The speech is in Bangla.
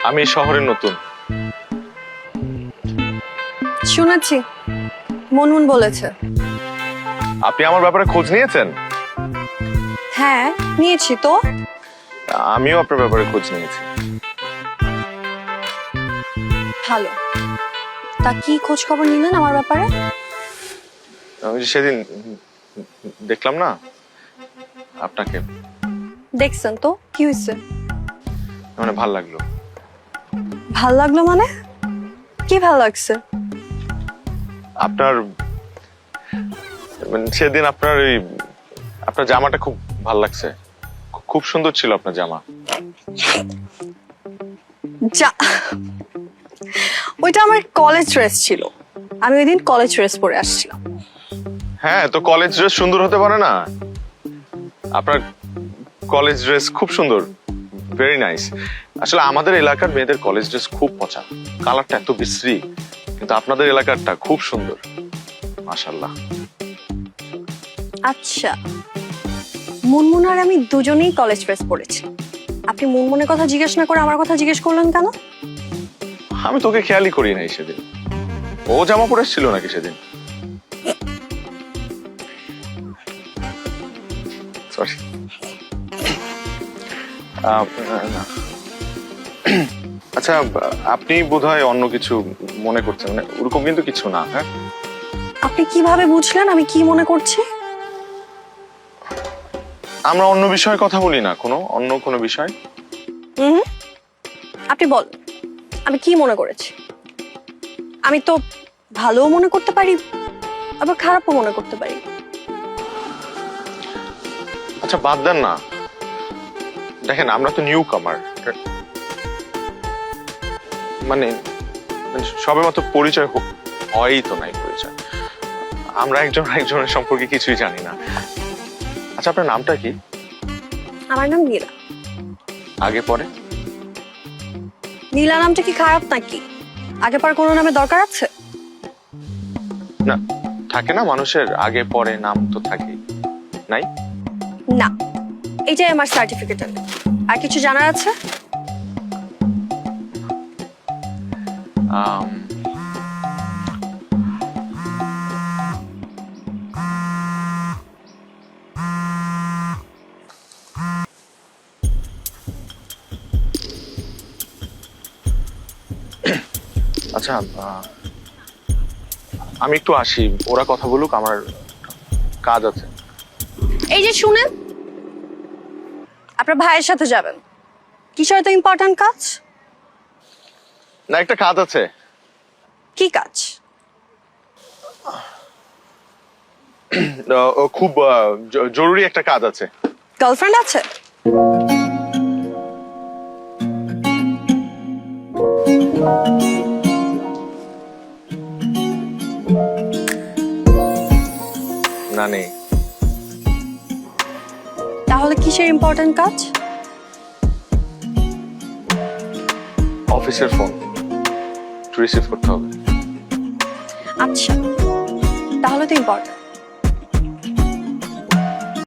আমি এই শহরে নতুন। শুনেছি, মনমুন বলেছে। আপনি আমার ব্যাপারে খোঁজ নিয়েছেন? হ্যাঁ, নিয়েছি তো। আমিও আপনার ব্যাপারে খোঁজ নিয়েছি। ভালো। তা কি খোঁজ খবর নিলেন আমার ব্যাপারে? আমি যে সেদিন দেখলাম না আপনাকে, দেখছেন তো, কি হয়েছে? মানে ভাল লাগলো। ভাল লাগলো মানে? কি ভাল লাগছে? আপনার মানে সেদিন আপনার ওই আপনার জামাটা খুব ভাল লাগছে। খুব সুন্দর ছিল আপনার জামা। যা, ওইটা আমার কলেজ ড্রেস ছিল। আমি ওই দিন কলেজ ড্রেস পরে আসছিলাম। হ্যাঁ, তো কলেজ ড্রেস সুন্দর হতে পারে না? আপনার কলেজ ড্রেস খুব সুন্দর, ভেরি নাইস। আসলে আমাদের এলাকার মেয়েদের কলেজ ড্রেস খুব পচা, কালারটা এত বিশ্রী, কিন্তু আপনাদের এলাকারটা খুব সুন্দর, মাশাআল্লাহ। আচ্ছা, মুনমুন আর আমি দুজনেই কলেজ ড্রেস পরেছি। আপনি মুনমুনের কথা জিজ্ঞেস না করে আমার কথা জিজ্ঞেস করলেন কেন? আমি তোকে খেয়ালই করি নাই সেদিন। ও জামা পরে ছিল নাকি সেদিন? সরি। না। আচ্ছা, আপনি বোধহয় অন্য কিছু মনে করছেন, মানে ওরকম কিন্তু কিছু না। হ্যাঁ, আপনি কিভাবে বুঝলেন আমি কি মনে করছি? আমরা অন্য বিষয়ে কথা বলি না, অন্য কোনো বিষয়। আপনি বল, আমি কি মনে করেছি? আমি তো ভালোও মনে করতে পারি, আবার খারাপও মনে করতে পারি। আচ্ছা, বাদ দেন না। দেখেন, আমরা তো নিউ কামার, মানে সবে মাত্র পরিচয় হয়ই তো নাই পরিচয়। আমরা একজন একজনের সম্পর্কে কিছুই জানি না। আচ্ছা, আপনার নামটা কি? আমার নাম নীলা। আগে পরে? নীলা নামটা কি খারাপ নাকি? আগে পর কোনো নামে দরকার আছে? না, থাকে না মানুষের আগে পরে নাম তো থাকেই, নাই? না, এইটাই আমার সার্টিফিকেট। আর কিছু জানার আছে? আম, আচ্ছা, আমি একটু আসি, ওরা কথা বলুক, আমার কাজ আছে। এই যে শুনেন, আপনার ভাইয়ের সাথে যাবেন। কিসের এত ইম্পর্টেন্ট কাজ? না, একটা কাজ আছে। কি কাজ? ও খুব জরুরি একটা কাজ আছে। গার্লফ্রেন্ড আছে? না, নেই। তাহলে কিসের ইম্পর্টেন্ট কাজ? অফিসের ফোন রিসিভ করতে হবে। আচ্ছা, তাহলে তো ইম্পর্টেন্ট।